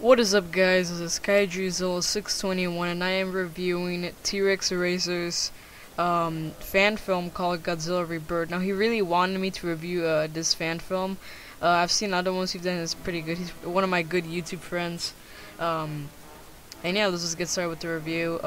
What is up, guys? This is Kaiju621 and I am reviewing Trexrazor's fan film called Godzilla Rebirth. Now, he really wanted me to review this fan film. I've seen other ones he's done, it's pretty good. He's one of my good YouTube friends. And yeah, let's just get started with the review.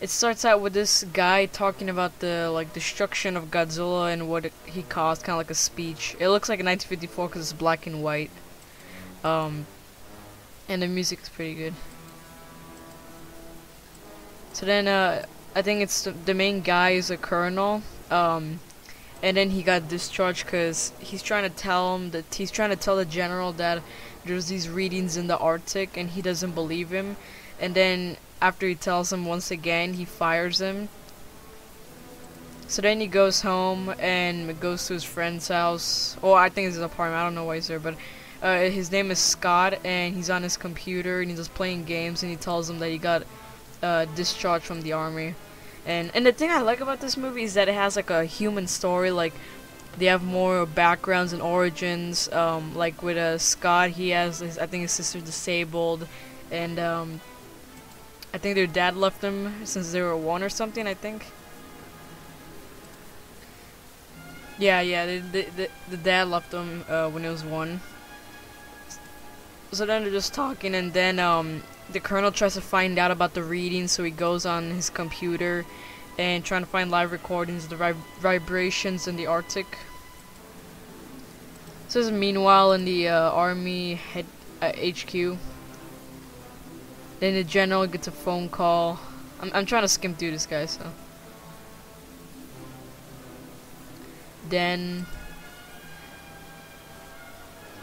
It starts out with this guy talking about the destruction of Godzilla and what he caused, kind of like a speech. It looks like a 1954 because it's black and white. And the music's pretty good. So then, I think it's the main guy is a colonel, and then he got discharged because he's trying to tell the general that there's these readings in the Arctic, and he doesn't believe him. And then after he tells him once again, he fires him. So then he goes home and goes to his friend's house. Or I think it's his apartment. I don't know why he's there, but his name is Scott, and he's on his computer and he's just playing games, and he tells him that he got discharged from the army. And the thing I like about this movie is that it has like a human story. Like, they have more backgrounds and origins. Like with Scott, he has I think his sister's disabled, and I think their dad left them since they were 1 or something, I think. Yeah, the dad left them when he was 1. So then they're just talking, and then the colonel tries to find out about the readings, so he goes on his computer and trying to find live recordings of the vibrations in the Arctic. So meanwhile in the army head HQ, then the general gets a phone call. I'm trying to skim through this, guy, so then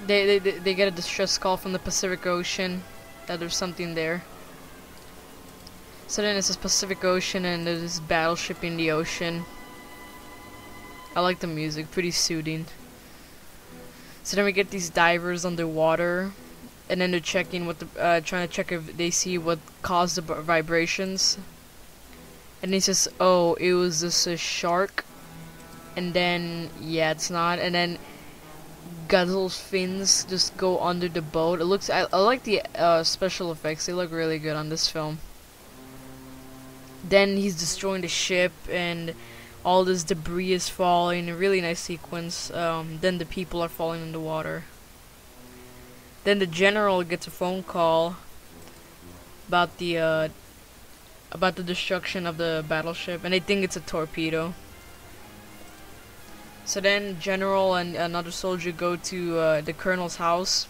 they get a distress call from the Pacific Ocean that there's something there. So then it's this Pacific Ocean, and there's this battleship in the ocean. I like the music, pretty soothing. So then we get these divers underwater, and then they're checking what trying to check if they see what caused the vibrations. And he says, "Oh, it was just a shark." And then yeah, it's not. And then Godzilla's fins just go under the boat. It looks. I like the special effects. They look really good on this film. Then he's destroying the ship, and all this debris is falling. A really nice sequence. Then the people are falling in the water. Then the general gets a phone call about the destruction of the battleship, and they think it's a torpedo. So then General and another soldier go to the colonel's house.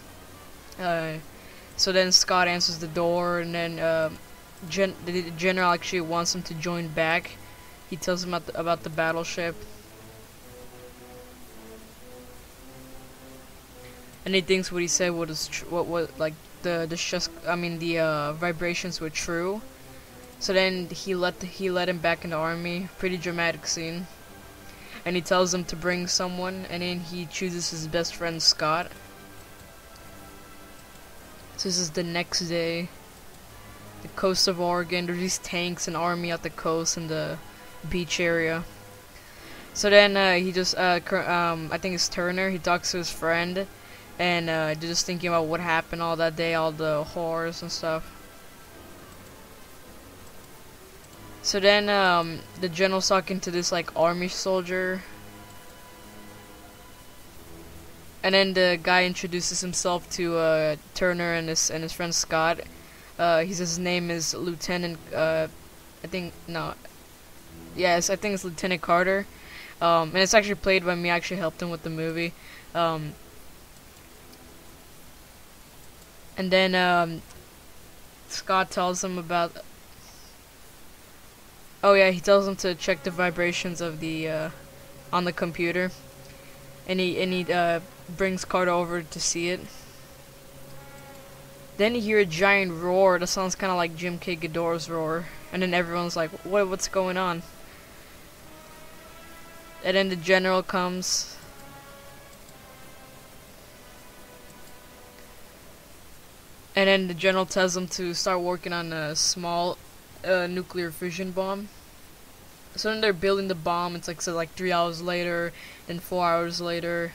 So then Scott answers the door, and then the general actually wants him to join back. He tells him about the battleship, and he thinks what he said was the vibrations were true. So then he let him back in the army. Pretty dramatic scene. And he tells him to bring someone, and then he chooses his best friend Scott. So this is the next day. The coast of Oregon. There's these tanks and army at the coast in the beach area. So then he just I think it's Turner. He talks to his friend, and they're just thinking about what happened all that day, all the horrors and stuff. So then, the general's talking to this, like, army soldier. And then the guy introduces himself to, Turner and his friend Scott. He says his name is Lieutenant, I think it's Lieutenant Carter. And it's actually played by me. I actually helped him with the movie. And then, Scott tells him about... Oh yeah, he tells him to check the vibrations of the on the computer, and he brings Carter over to see it. Then you hear a giant roar that sounds kind of like Jim K. Ghidorah's roar, and then everyone's like, "What's going on?" And then the general comes, and then the general tells him to start working on a small nuclear fission bomb. So then they're building the bomb. It's like 3 hours later, then 4 hours later.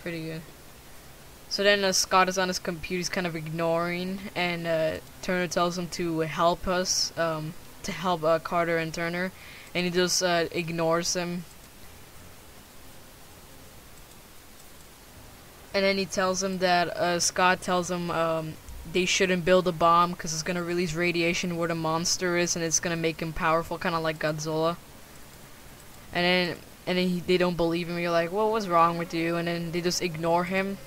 Pretty good. So then Scott is on his computer, he's kind of ignoring, and Turner tells him to help us, to help Carter and Turner, and he just ignores him. And then he tells him that, Scott tells him they shouldn't build a bomb because it's going to release radiation where the monster is, and it's going to make him powerful, kind of like Godzilla. And then they don't believe him. You're like, well, what's wrong with you? And then they just ignore him.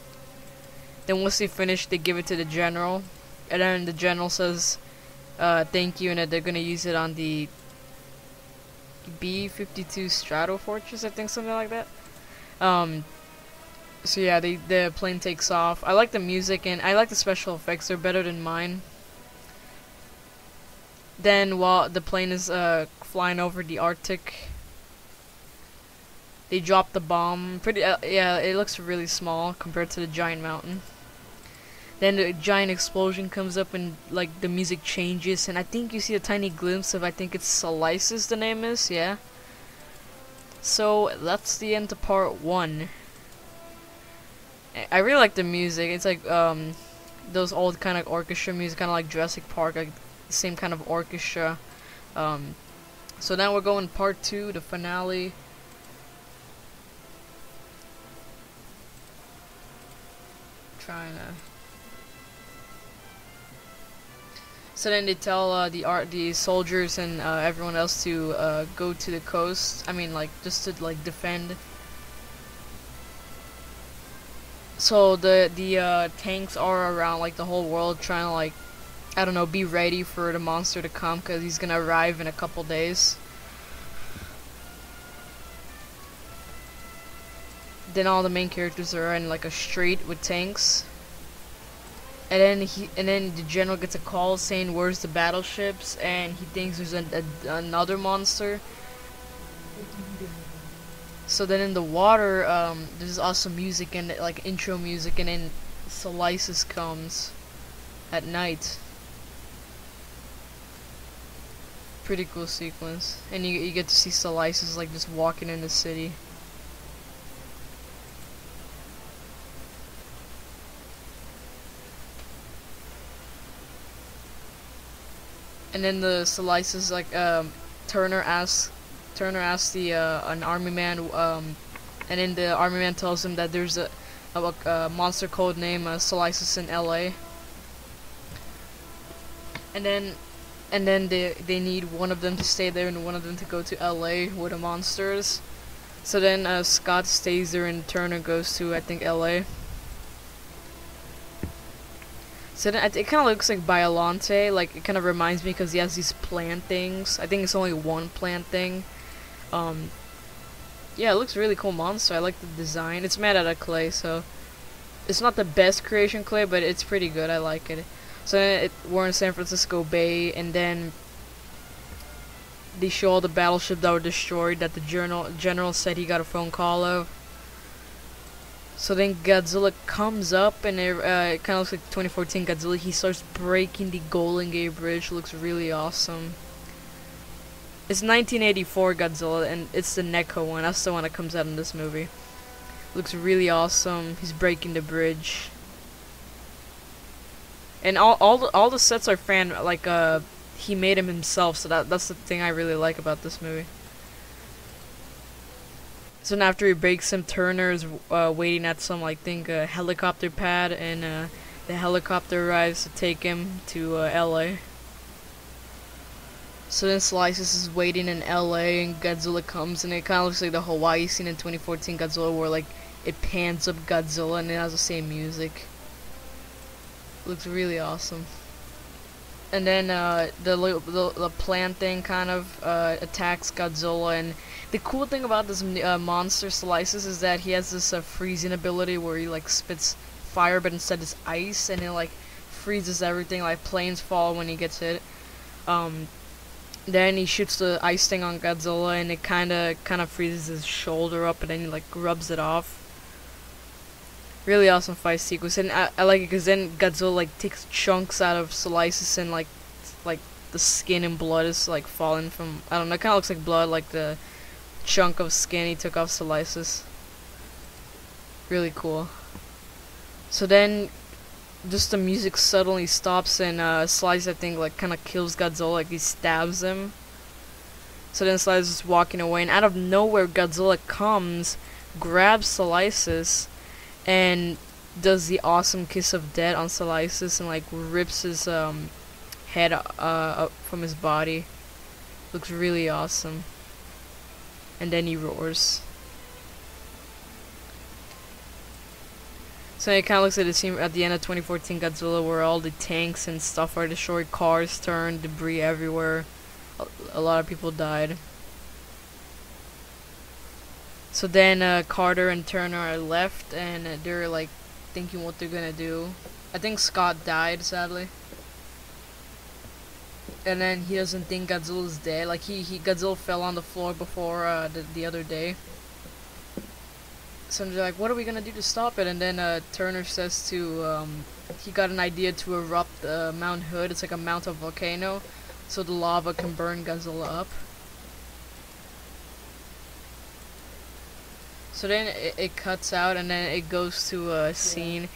Then once they finish, they give it to the general, and then the general says, thank you, and that they're gonna use it on the B-52 Strato Fortress, I think, something like that. So yeah, the plane takes off. I like the music, and I like the special effects. They're better than mine. Then while the plane is flying over the Arctic, they drop the bomb. Yeah, it looks really small compared to the giant mountain. Then the giant explosion comes up and like the music changes, and I think you see a tiny glimpse of, I think it's Slices the name is, yeah. So that's the end to part 1. I really like the music. It's like those old kind of orchestra music, kind of like Jurassic Park, like the same kind of orchestra. So now we're going part 2, the finale. Trying to. So then they tell the soldiers and everyone else to go to the coast. I mean, like, just to like defend. So the tanks are around like the whole world, trying to, like, I don't know, be ready for the monster to come, because he's gonna arrive in a couple days. Then all the main characters are in like a street with tanks. And then the general gets a call saying where's the battleships, and he thinks there's another monster. So then in the water, there's awesome music and like intro music, and then Slices comes at night. Pretty cool sequence, and you get to see Slices like just walking in the city. And then the Slices, like, Turner asks the an army man, and then the army man tells him that there's a monster code name Slices in LA. And then they need one of them to stay there and one of them to go to LA where the monster is. So then Scott stays there and Turner goes to, I think, LA. So then it kind of looks like Biollante, like it kind of reminds me because he has these plant things. I think it's only one plant thing. Yeah, it looks really cool monster. I like the design. It's made out of clay, so it's not the best creation clay, but it's pretty good. I like it. So we're in San Francisco Bay, and then they show all the battleships that were destroyed that the general said he got a phone call of. So then Godzilla comes up, and it kind of looks like 2014 Godzilla. He starts breaking the Golden Gate Bridge. Looks really awesome. It's 1984 Godzilla, and it's the NECA one. That's the one that comes out in this movie. Looks really awesome. He's breaking the bridge. And all the sets are he made them himself, so that's the thing I really like about this movie. So then after he breaks him, Turner is waiting at some, I think, helicopter pad, and the helicopter arrives to take him to LA. So then Slices is waiting in LA, and Godzilla comes, and it kind of looks like the Hawaii scene in 2014 Godzilla, where like it pans up Godzilla and it has the same music. Looks really awesome. And then the plant thing kind of attacks Godzilla, and the cool thing about this monster Slices is that he has this freezing ability where he like spits fire, but instead it's ice, and it like freezes everything, like planes fall when he gets hit. Then he shoots the ice thing on Godzilla, and it kind of freezes his shoulder up, and then he like rubs it off. Really awesome fight sequence, and I like it because then Godzilla like takes chunks out of Slices, and like the skin and blood is like falling from, I don't know, it kind of looks like blood, like the chunk of skin he took off Slices. Really cool. So then, just the music suddenly stops and Slice, I think, like kind of kills Godzilla, like he stabs him. So then Slice is walking away, and out of nowhere, Godzilla comes, grabs Slices, and does the awesome kiss of death on Slices, and like rips his head up from his body. Looks really awesome. And then he roars. So it kind of looks like the scene at the end of 2014 Godzilla, where all the tanks and stuff are destroyed, cars turned, debris everywhere. A lot of people died. So then Carter and Turner are left, and they're like thinking what they're gonna do. I think Scott died, sadly. And then he doesn't think Godzilla's dead. Like Godzilla fell on the floor before the other day. So they're like, what are we gonna do to stop it? And then Turner says he got an idea to erupt Mount Hood. It's like a mountain volcano, so the lava can burn Godzilla up. So then it cuts out, and then it goes to a scene.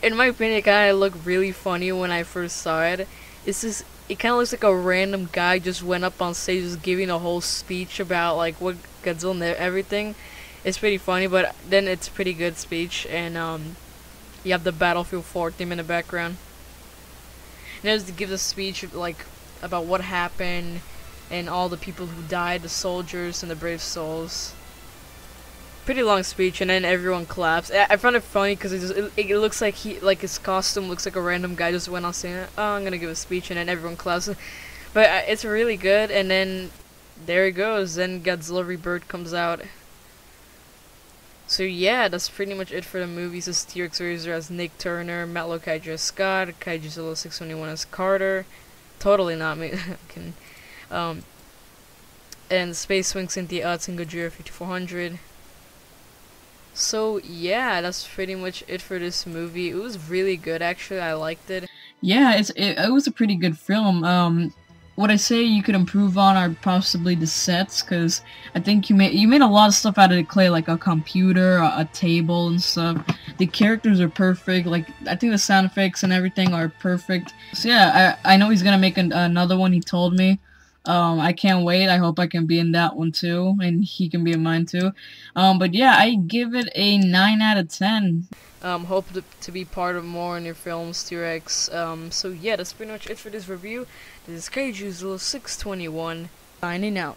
In my opinion, it kind of looked really funny when I first saw it. It kind of looks like a random guy just went up on stage just giving a whole speech about like what Godzilla and everything. It's pretty funny, but then it's a pretty good speech, and you have the Battlefield 4 theme in the background. And it just gives a speech like about what happened and all the people who died, the soldiers and the brave souls. Pretty long speech, and then everyone claps. I found it funny because it looks like his costume looks like a random guy just went on saying, "Oh, I'm gonna give a speech," and then everyone claps. But it's really good, and then there it goes. Then Godzilla Rebirth comes out. So yeah, that's pretty much it for the movies. It's Trexrazor as Nick Turner, Matt Kaiju as Scott, Kaijuzilla 621 as Carter. Totally not me. And Space Wing Cynthia Utz and Gojira 5400. So yeah, that's pretty much it for this movie. It was really good, actually. I liked it. Yeah, it was a pretty good film. What I say you could improve on are possibly the sets, because I think you made a lot of stuff out of the clay, like a computer, a table, and stuff. The characters are perfect. Like I think the sound effects and everything are perfect. So yeah, I know he's gonna make another one. He told me. I can't wait. I hope I can be in that one too, and he can be in mine too. But yeah, I give it a 9 out of 10. Hope to be part of more in your films, T-Rex. So yeah, that's pretty much it for this review. This is Kaijuzilla 621 signing out.